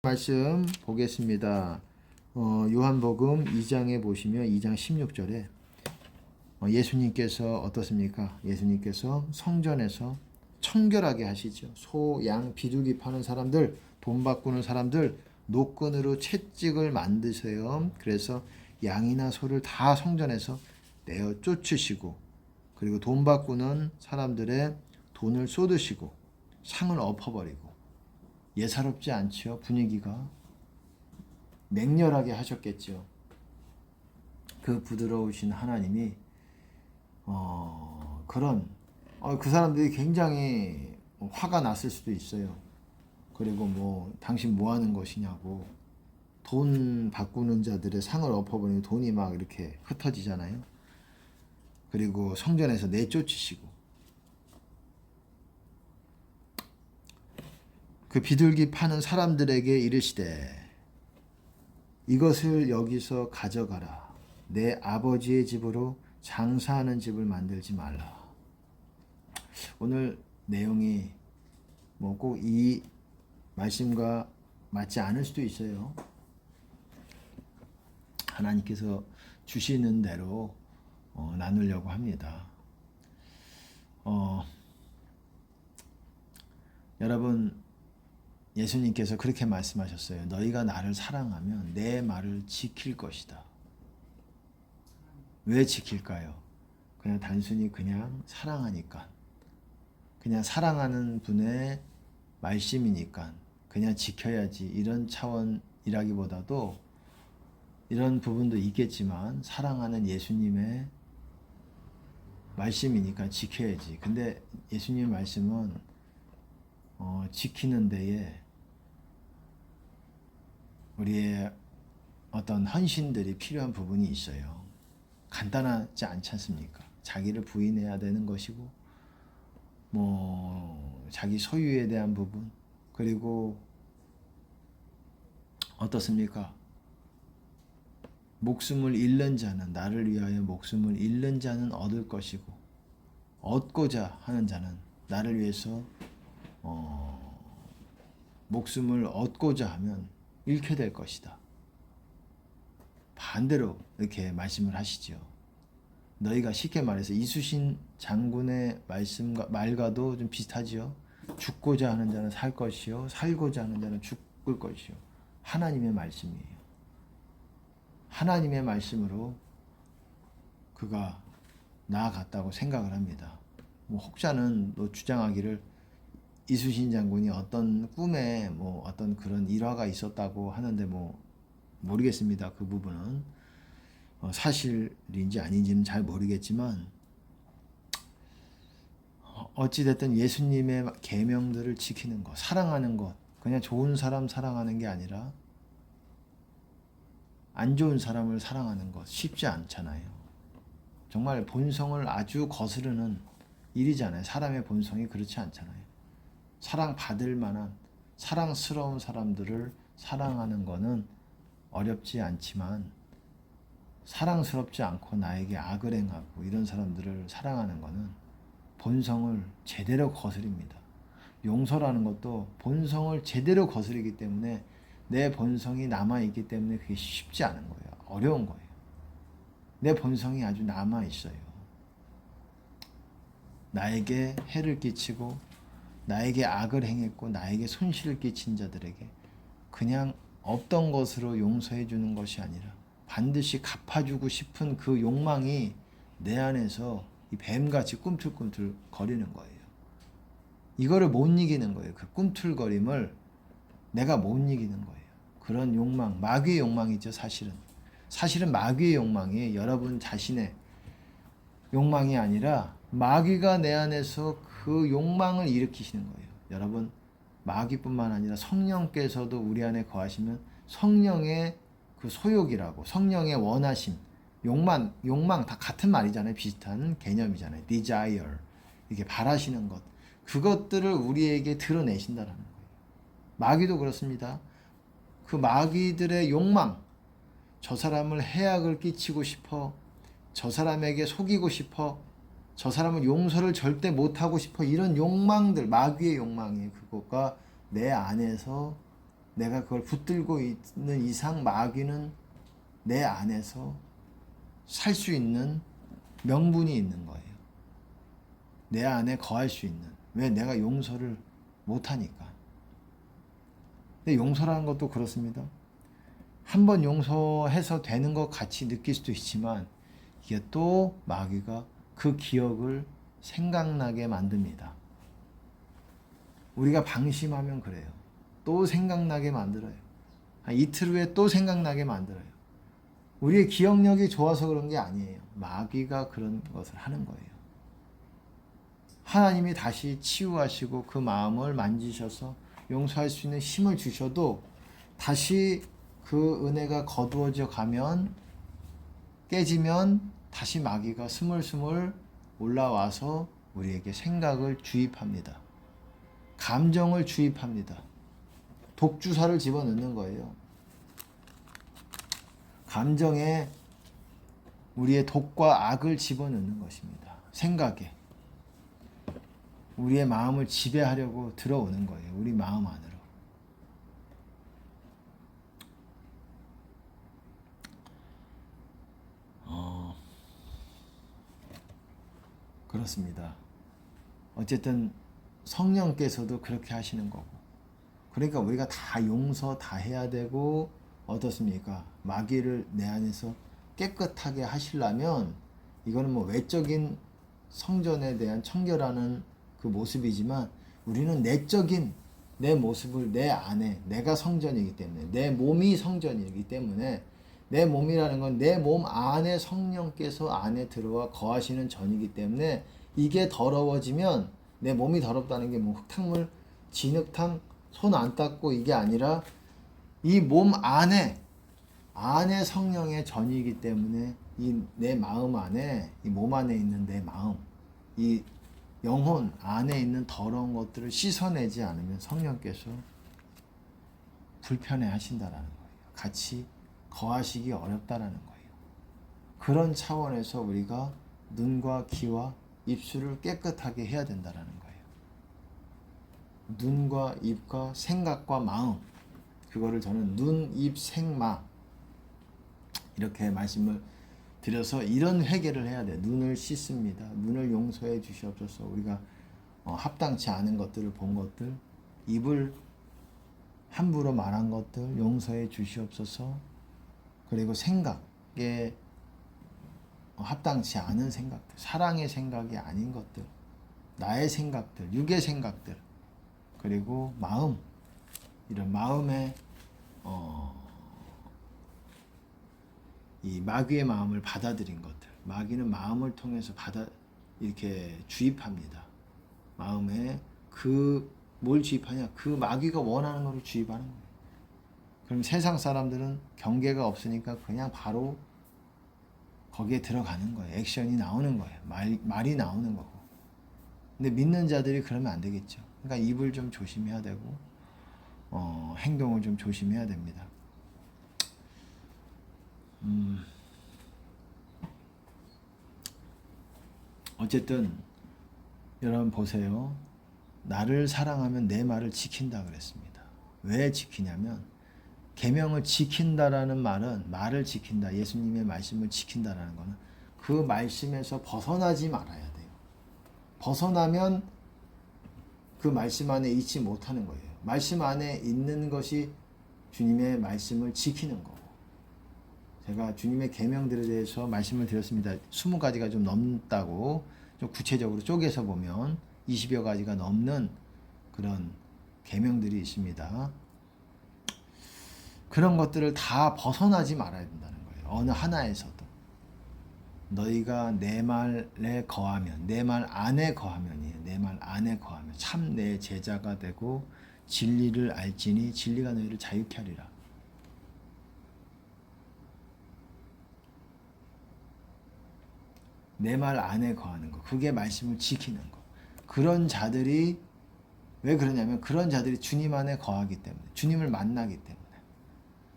말씀 보겠습니다. 요한복음 2장에 보시면 2장 16절에 예수님께서 어떻습니까? 예수님께서 성전에서 청결하게 하시죠. 소, 양, 비둘기 파는 사람들, 돈 바꾸는 사람들 노끈으로 채찍을 만드세요. 그래서 양이나 소를 다 성전에서 내어 쫓으시고, 그리고 돈 바꾸는 사람들의 돈을 쏟으시고 상을 엎어버리고, 예사롭지 않죠. 분위기가 맹렬하게 하셨겠죠. 그 부드러우신 하나님이 그 사람들이 굉장히 화가 났을 수도 있어요. 그리고 당신 뭐 하는 것이냐고, 돈 바꾸는 자들의 상을 엎어버리면 돈이 막 이렇게 흩어지잖아요. 그리고 성전에서 내쫓으시고, 그 비둘기 파는 사람들에게 이르시되 이것을 여기서 가져가라. 내 아버지의 집으로 장사하는 집을 만들지 말라. 오늘 내용이 꼭 이 말씀과 맞지 않을 수도 있어요. 하나님께서 주시는 대로 나누려고 합니다. 여러분, 예수님께서 그렇게 말씀하셨어요. 너희가 나를 사랑하면 내 말을 지킬 것이다. 왜 지킬까요? 그냥 단순히 그냥 사랑하니까. 그냥 사랑하는 분의 말씀이니까 그냥 지켜야지, 이런 차원이라기보다도 이런 부분도 있겠지만 사랑하는 예수님의 말씀이니까 지켜야지. 근데 예수님의 말씀은 지키는 데에 우리의 어떤 헌신들이 필요한 부분이 있어요. 간단하지 않지 않습니까? 자기를 부인해야 되는 것이고, 자기 소유에 대한 부분, 그리고 어떻습니까? 목숨을 잃는 자는, 나를 위하여 목숨을 잃는 자는 얻을 것이고, 얻고자 하는 자는, 나를 위해서 목숨을 얻고자 하면 잃게 될 것이다. 반대로 이렇게 말씀을 하시죠. 너희가 쉽게 말해서 이수신 장군의 말과도 좀 비슷하지요. 죽고자 하는 자는 살 것이요, 살고자 하는 자는 죽을 것이요. 하나님의 말씀이에요. 하나님의 말씀으로 그가 나아갔다고 생각을 합니다. 혹자는 또 주장하기를 이수신 장군이 어떤 꿈에 어떤 그런 일화가 있었다고 하는데 모르겠습니다. 그 부분은 사실인지 아닌지는 잘 모르겠지만, 어찌됐든 예수님의 계명들을 지키는 것, 사랑하는 것, 그냥 좋은 사람 사랑하는 게 아니라 안 좋은 사람을 사랑하는 것 쉽지 않잖아요. 정말 본성을 아주 거스르는 일이잖아요. 사람의 본성이 그렇지 않잖아요. 사랑받을 만한 사랑스러운 사람들을 사랑하는 거는 어렵지 않지만, 사랑스럽지 않고 나에게 악을 행하고 이런 사람들을 사랑하는 거는 본성을 제대로 거스립니다. 용서라는 것도 본성을 제대로 거스르기 때문에, 내 본성이 남아있기 때문에 그게 쉽지 않은 거예요. 어려운 거예요. 내 본성이 아주 남아있어요. 나에게 해를 끼치고 나에게 악을 행했고 나에게 손실을 끼친 자들에게 그냥 없던 것으로 용서해 주는 것이 아니라 반드시 갚아주고 싶은 그 욕망이 내 안에서 이 뱀같이 꿈틀꿈틀 거리는 거예요. 이거를 못 이기는 거예요. 그 꿈틀거림을 내가 못 이기는 거예요. 그런 욕망, 마귀의 욕망이죠. 사실은 마귀의 욕망이 여러분 자신의 욕망이 아니라 마귀가 내 안에서 그 욕망을 일으키시는 거예요. 여러분, 마귀뿐만 아니라 성령께서도 우리 안에 거하시면 성령의 그 소욕이라고, 성령의 원하심, 욕망 다 같은 말이잖아요. 비슷한 개념이잖아요. desire, 이게 바라시는 것, 그것들을 우리에게 드러내신다라는 거예요. 마귀도 그렇습니다. 그 마귀들의 욕망, 저 사람을 해악을 끼치고 싶어, 저 사람에게 속이고 싶어, 저 사람은 용서를 절대 못하고 싶어, 이런 욕망들, 마귀의 욕망이 그것과 내 안에서 내가 그걸 붙들고 있는 이상 마귀는 내 안에서 살 수 있는 명분이 있는 거예요. 내 안에 거할 수 있는. 왜? 내가 용서를 못하니까. 근데 용서라는 것도 그렇습니다. 한 번 용서해서 되는 것 같이 느낄 수도 있지만 이게 또 마귀가 그 기억을 생각나게 만듭니다. 우리가 방심하면 그래요. 또 생각나게 만들어요. 한 이틀 후에 또 생각나게 만들어요. 우리의 기억력이 좋아서 그런 게 아니에요. 마귀가 그런 것을 하는 거예요. 하나님이 다시 치유하시고 그 마음을 만지셔서 용서할 수 있는 힘을 주셔도 다시 그 은혜가 거두어져 가면, 깨지면 다시 마귀가 스물스물 올라와서 우리에게 생각을 주입합니다. 감정을 주입합니다. 독주사를 집어넣는 거예요. 감정에 우리의 독과 악을 집어넣는 것입니다. 생각에. 우리의 마음을 지배하려고 들어오는 거예요. 우리 마음 안으로. 그렇습니다. 어쨌든 성령께서도 그렇게 하시는 거고. 그러니까 우리가 다 용서 다 해야 되고, 어떻습니까? 마귀를 내 안에서 깨끗하게 하시려면 이거는 뭐 외적인 성전에 대한 청결하는 그 모습이지만 우리는 내적인 내 모습을 내 안에, 내가 성전이기 때문에, 내 몸이 성전이기 때문에, 내 몸이라는 건 내 몸 안에 성령께서 안에 들어와 거하시는 전이기 때문에 이게 더러워지면, 내 몸이 더럽다는 게 뭐 흙탕물, 진흙탕, 손 안 닦고 이게 아니라 이 몸 안에 성령의 전이기 때문에 이 내 마음 안에, 이 몸 안에 있는 내 마음, 이 영혼 안에 있는 더러운 것들을 씻어내지 않으면 성령께서 불편해 하신다라는 거예요. 같이 거하시기 어렵다라는 거예요. 그런 차원에서 우리가 눈과 귀와 입술을 깨끗하게 해야 된다라는 거예요. 눈과 입과 생각과 마음, 그거를 저는 눈, 입, 생마 이렇게 말씀을 드려서 이런 회개를 해야 돼. 눈을 씻습니다. 눈을 용서해 주시옵소서. 우리가 합당치 않은 것들을 본 것들, 입을 함부로 말한 것들 용서해 주시옵소서. 그리고 생각에 합당치 않은 생각들, 사랑의 생각이 아닌 것들, 나의 생각들, 육의 생각들, 그리고 마음, 이런 마음에 이 마귀의 마음을 받아들인 것들. 마귀는 마음을 통해서 이렇게 주입합니다. 마음에 뭘 주입하냐? 그 마귀가 원하는 것을 주입하는 거예요. 그럼 세상 사람들은 경계가 없으니까 그냥 바로 거기에 들어가는 거예요. 액션이 나오는 거예요. 말이 나오는 거고. 근데 믿는 자들이 그러면 안 되겠죠. 그러니까 입을 좀 조심해야 되고, 행동을 좀 조심해야 됩니다. 어쨌든 여러분 보세요. 나를 사랑하면 내 말을 지킨다 그랬습니다. 왜 지키냐면 계명을 지킨다라는 말은, 말을 지킨다, 예수님의 말씀을 지킨다라는 거는 그 말씀에서 벗어나지 말아야 돼요. 벗어나면 그 말씀 안에 있지 못하는 거예요. 말씀 안에 있는 것이 주님의 말씀을 지키는 거고. 제가 주님의 계명들에 대해서 말씀을 드렸습니다. 20가지가 좀 넘다고, 좀 구체적으로 쪼개서 보면 20여 가지가 넘는 그런 계명들이 있습니다. 그런 것들을 다 벗어나지 말아야 된다는 거예요. 어느 하나에서도. 너희가 내 말에 거하면, 내 말 안에 거하면이에요. 내 말 안에 거하면 참 내 제자가 되고 진리를 알지니 진리가 너희를 자유케 하리라. 내 말 안에 거하는 거, 그게 말씀을 지키는 거. 그런 자들이, 왜 그러냐면 그런 자들이 주님 안에 거하기 때문에, 주님을 만나기 때문에.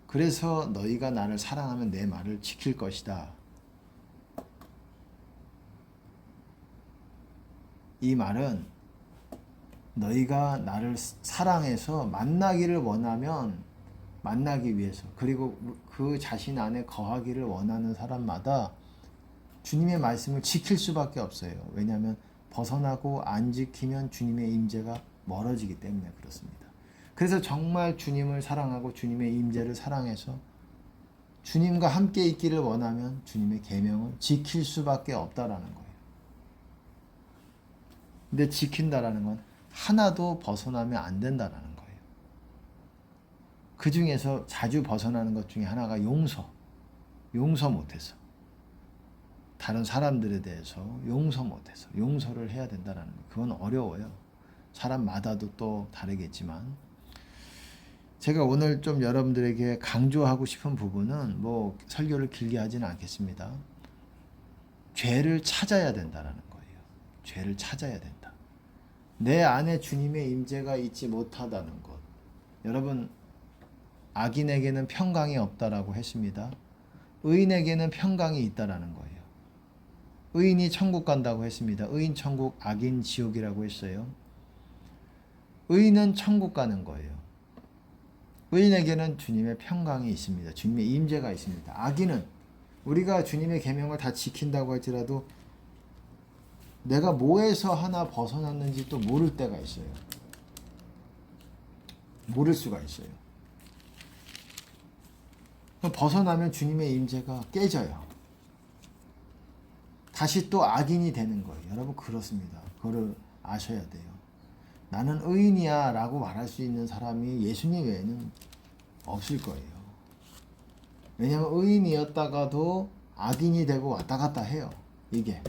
그래서 너희가 나를 사랑하면 내 말을 지킬 것이다. 이 말은 너희가 나를 사랑해서 만나기를 원하면 만나기 위해서, 그리고 그 자신 안에 거하기를 원하는 사람마다 주님의 말씀을 지킬 수밖에 없어요. 왜냐하면 벗어나고 안 지키면 주님의 임재가 멀어지기 때문에 그렇습니다. 그래서 정말 주님을 사랑하고 주님의 임재를 사랑해서 주님과 함께 있기를 원하면 주님의 계명을 지킬 수밖에 없다라는 거예요. 근데 지킨다라는 건 하나도 벗어나면 안 된다라는 거예요. 그 중에서 자주 벗어나는 것 중에 하나가 용서 못해서, 다른 사람들에 대해서 용서 못해서 용서를 해야 된다는 거예요. 그건 어려워요. 사람마다도 또 다르겠지만, 제가 오늘 좀 여러분들에게 강조하고 싶은 부분은 뭐 설교를 길게 하지는 않겠습니다. 죄를 찾아야 된다라는 거예요. 죄를 찾아야 된다. 내 안에 주님의 임재가 있지 못하다는 것. 여러분, 악인에게는 평강이 없다라고 했습니다. 의인에게는 평강이 있다라는 거예요. 의인이 천국 간다고 했습니다. 의인 천국, 악인 지옥이라고 했어요. 의인은 천국 가는 거예요. 의인에게는 주님의 평강이 있습니다. 주님의 임재가 있습니다. 악인은 우리가 주님의 계명을 다 지킨다고 할지라도 내가 뭐에서 하나 벗어났는지 또 모를 때가 있어요. 모를 수가 있어요. 벗어나면 주님의 임재가 깨져요. 다시 또 악인이 되는 거예요. 여러분, 그렇습니다. 그거를 아셔야 돼요. 나는 의인이야 라고 말할 수 있는 사람이 예수님 외에는 없을 거예요. 왜냐하면 의인이었다가도 악인이 되고 왔다 갔다 해요. 이게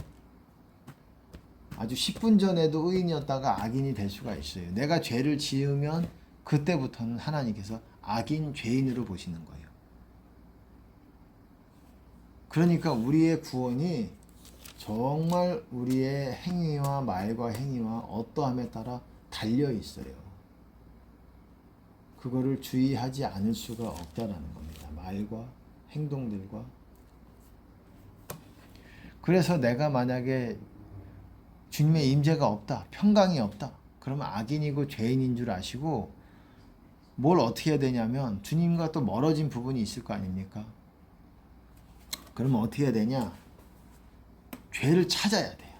아주 10분 전에도 의인이었다가 악인이 될 수가 있어요. 내가 죄를 지으면 그때부터는 하나님께서 악인, 죄인으로 보시는 거예요. 그러니까 우리의 구원이 정말 우리의 행위와 말과 행위와 어떠함에 따라 달려 있어요. 그거를 주의하지 않을 수가 없다라는 겁니다. 말과 행동들과. 그래서 내가 만약에 주님의 임재가 없다, 평강이 없다, 그러면 악인이고 죄인인 줄 아시고 뭘 어떻게 해야 되냐면 주님과 또 멀어진 부분이 있을 거 아닙니까? 그러면 어떻게 해야 되냐? 죄를 찾아야 돼요.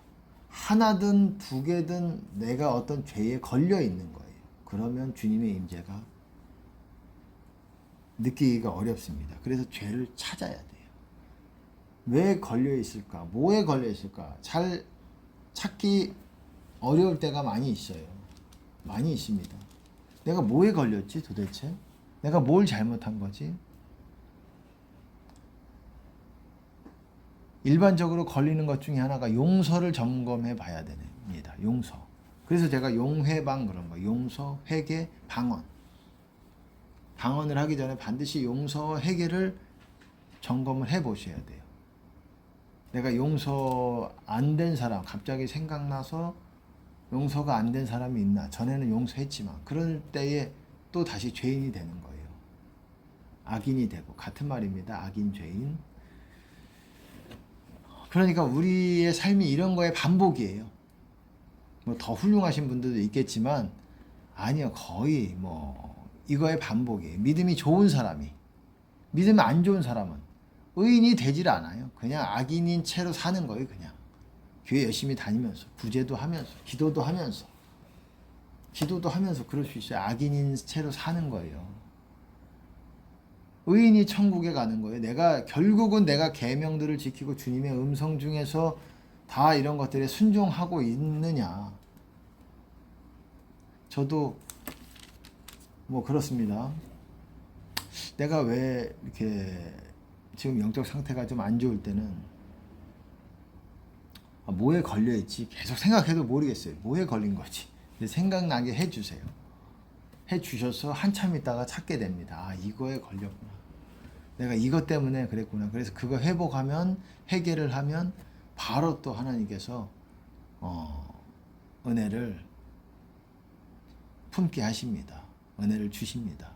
하나든 두 개든 내가 어떤 죄에 걸려 있는 거예요. 그러면 주님의 임재가 느끼기가 어렵습니다. 그래서 죄를 찾아야 돼요. 왜 걸려 있을까? 뭐에 걸려 있을까? 잘 찾기 어려울 때가 많이 있어요. 많이 있습니다. 내가 뭐에 걸렸지 도대체? 내가 뭘 잘못한 거지? 일반적으로 걸리는 것 중에 하나가 용서를 점검해 봐야 됩니다. 용서. 그래서 제가 용회방 그런 거, 용서, 회개, 방언. 방언을 하기 전에 반드시 용서, 회개를 점검을 해 보셔야 돼요. 내가 용서 안 된 사람, 갑자기 생각나서 용서가 안 된 사람이 있나? 전에는 용서했지만 그럴 때에 또 다시 죄인이 되는 거예요. 악인이 되고, 같은 말입니다. 악인, 죄인. 그러니까 우리의 삶이 이런 거의 반복이에요. 뭐 더 훌륭하신 분들도 있겠지만 아니요, 거의 뭐 이거의 반복이에요. 믿음이 좋은 사람이, 믿음이 안 좋은 사람은 의인이 되질 않아요. 그냥 악인인 채로 사는 거예요. 그냥 교회 열심히 다니면서 구제도 하면서 기도도 하면서 그럴 수 있어요. 악인인 채로 사는 거예요. 의인이 천국에 가는 거예요. 결국은 내가 계명들을 지키고 주님의 음성 중에서 다 이런 것들에 순종하고 있느냐. 저도 뭐 그렇습니다. 내가 왜 이렇게 지금 영적 상태가 좀 안 좋을 때는 뭐에 걸려있지? 계속 생각해도 모르겠어요. 뭐에 걸린 거지? 생각나게 해주세요. 해주셔서 한참 있다가 찾게 됩니다. 아, 이거에 걸렸구나. 내가 이것 때문에 그랬구나. 그래서 그거 회복하면, 해결을 하면 바로 또 하나님께서 은혜를 품게 하십니다. 은혜를 주십니다.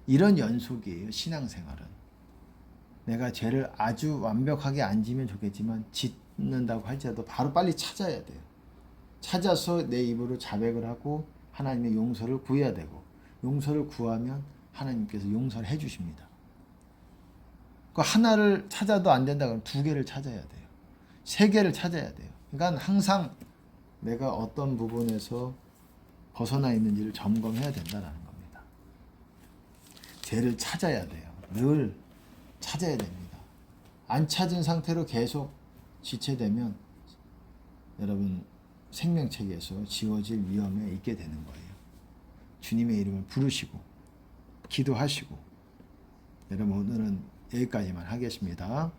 이런 연속이에요. 신앙생활은. 내가 죄를 아주 완벽하게 안 지면 좋겠지만 짓는다고 할지라도 바로 빨리 찾아야 돼요. 찾아서 내 입으로 자백을 하고 하나님의 용서를 구해야 되고, 용서를 구하면 하나님께서 용서를 해주십니다. 그 하나를 찾아도 안 된다 그러면 두 개를 찾아야 돼요. 세 개를 찾아야 돼요. 그러니까 항상 내가 어떤 부분에서 벗어나 있는지를 점검해야 된다는 겁니다. 죄를 찾아야 돼요. 늘 찾아야 됩니다. 안 찾은 상태로 계속 지체되면 여러분 생명책에서 지워질 위험에 있게 되는 거예요. 주님의 이름을 부르시고 기도하시고 여러분 오늘은 여기까지만 하겠습니다.